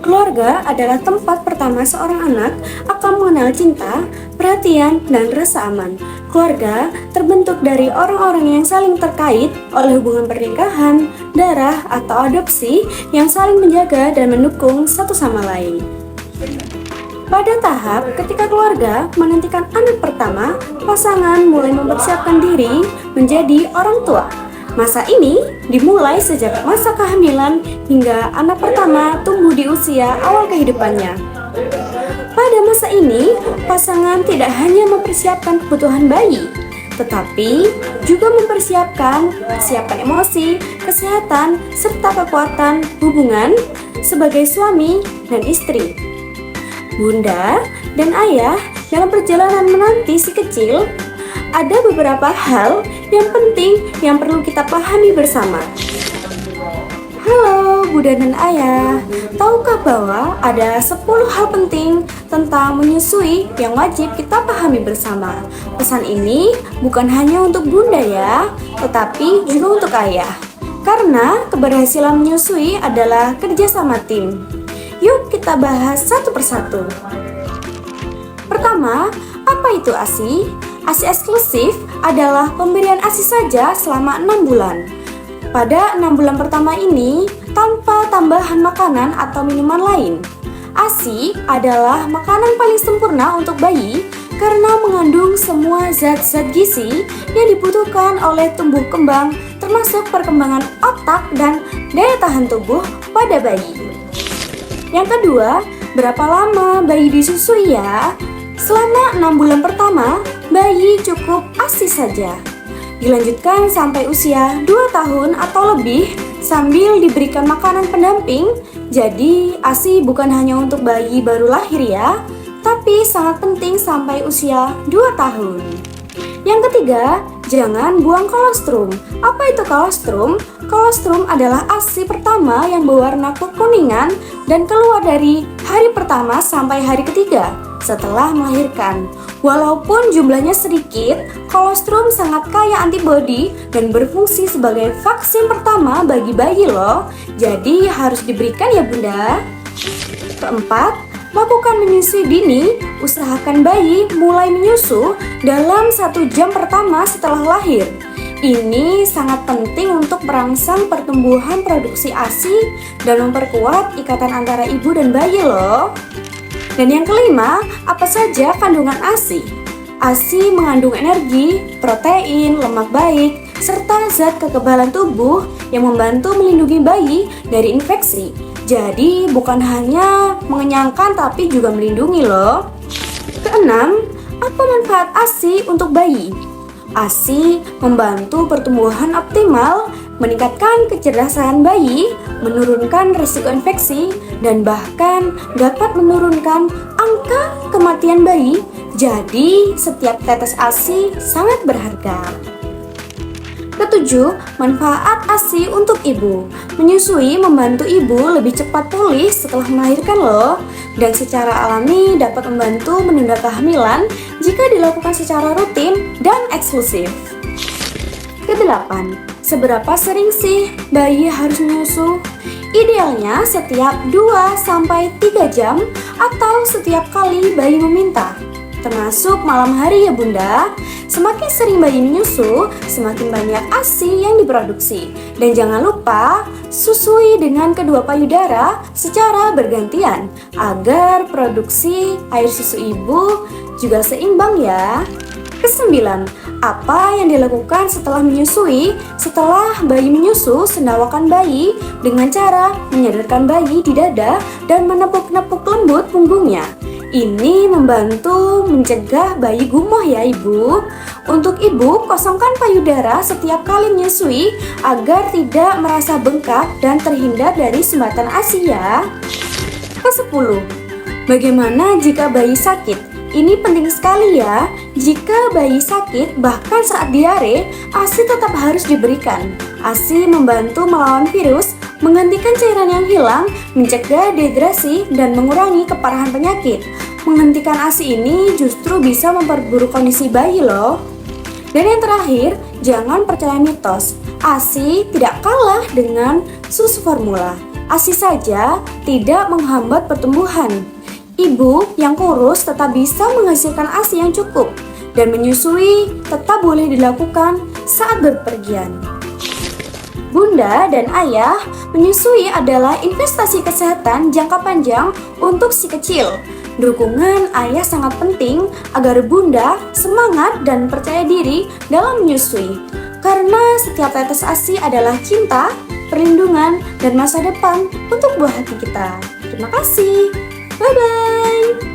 Keluarga adalah tempat pertama seorang anak akan mengenal cinta, perhatian, dan rasa aman. Keluarga terbentuk dari orang-orang yang saling terkait oleh hubungan pernikahan, darah, atau adopsi yang saling menjaga dan mendukung satu sama lain. Pada tahap ketika keluarga menantikan anak pertama, pasangan mulai mempersiapkan diri menjadi orang tua. Masa ini dimulai sejak masa kehamilan hingga anak pertama tumbuh di usia awal kehidupannya. Pada masa ini, pasangan tidak hanya mempersiapkan kebutuhan bayi, tetapi juga mempersiapkan kesiapan emosi, kesehatan, serta kekuatan hubungan sebagai suami dan istri. Bunda dan ayah dalam perjalanan menanti si kecil, ada beberapa hal yang penting yang perlu kita pahami bersama. Halo Bunda dan Ayah, tahukah bahwa ada 10 hal penting tentang menyusui yang wajib kita pahami bersama? Pesan ini bukan hanya untuk Bunda ya, tetapi juga untuk Ayah. Karena keberhasilan menyusui adalah kerjasama tim. Yuk kita bahas satu persatu. Pertama, apa itu ASI? ASI eksklusif adalah pemberian ASI saja selama 6 bulan. Pada 6 bulan pertama ini, tanpa tambahan makanan atau minuman lain. ASI adalah makanan paling sempurna untuk bayi karena mengandung semua zat-zat gizi yang dibutuhkan oleh tumbuh kembang, termasuk perkembangan otak dan daya tahan tubuh pada bayi. Yang kedua, berapa lama bayi disusui ya? Selama 6 bulan pertama, bayi cukup ASI saja. Dilanjutkan sampai usia 2 tahun atau lebih sambil diberikan makanan pendamping. Jadi ASI bukan hanya untuk bayi baru lahir ya, tapi sangat penting sampai usia 2 tahun. Yang ketiga, jangan buang kolostrum. Apa itu kolostrum? Kolostrum adalah ASI pertama yang berwarna kekuningan dan keluar dari hari pertama sampai hari ketiga setelah melahirkan. Walaupun jumlahnya sedikit, kolostrum sangat kaya antibodi dan berfungsi sebagai vaksin pertama bagi bayi loh. Jadi harus diberikan ya Bunda. Keempat, lakukan menyusui dini. Usahakan bayi mulai menyusu dalam 1 jam pertama setelah lahir. Ini sangat penting untuk merangsang pertumbuhan produksi ASI dan memperkuat ikatan antara ibu dan bayi loh. Dan yang kelima, apa saja kandungan ASI? ASI mengandung energi, protein, lemak baik, serta zat kekebalan tubuh yang membantu melindungi bayi dari infeksi. Jadi bukan hanya mengenyangkan tapi juga melindungi loh. Keenam, apa manfaat ASI untuk bayi? ASI membantu pertumbuhan optimal, meningkatkan kecerdasan bayi, menurunkan risiko infeksi, dan bahkan dapat menurunkan angka kematian bayi. Jadi, setiap tetes ASI sangat berharga. Ketujuh, manfaat ASI untuk ibu. Menyusui membantu ibu lebih cepat pulih setelah melahirkan loh. Dan secara alami dapat membantu menunda kehamilan jika dilakukan secara rutin dan eksklusif. Kedelapan, seberapa sering sih bayi harus menyusu? Idealnya setiap 2-3 jam atau setiap kali bayi meminta. Termasuk malam hari ya Bunda. Semakin sering bayi menyusu, semakin banyak ASI yang diproduksi. Dan jangan lupa susui dengan kedua payudara secara bergantian agar produksi air susu ibu juga seimbang ya. Kesembilan, apa yang dilakukan setelah menyusui? Setelah bayi menyusu, sendawakan bayi dengan cara menyadarkan bayi di dada dan menepuk-nepuk lembut punggungnya. Ini membantu mencegah bayi gumoh ya ibu. Untuk ibu, kosongkan payudara setiap kali menyusui agar tidak merasa bengkak dan terhindar dari sumbatan ASI ya. Ke-10, bagaimana jika bayi sakit? Ini penting sekali ya. Jika bayi sakit, bahkan saat diare, ASI tetap harus diberikan. ASI membantu melawan virus, menggantikan cairan yang hilang, mencegah dehidrasi, dan mengurangi keparahan penyakit. Menghentikan ASI ini justru bisa memperburuk kondisi bayi loh. Dan yang terakhir, jangan percaya mitos. ASI tidak kalah dengan susu formula. ASI saja tidak menghambat pertumbuhan. Ibu yang kurus tetap bisa menghasilkan ASI yang cukup, dan menyusui tetap boleh dilakukan saat berpergian. Bunda dan ayah, menyusui adalah investasi kesehatan jangka panjang untuk si kecil. Dukungan ayah sangat penting agar bunda semangat dan percaya diri dalam menyusui. Karena setiap tetes ASI adalah cinta, perlindungan, dan masa depan untuk buah hati kita. Terima kasih. Bye-bye.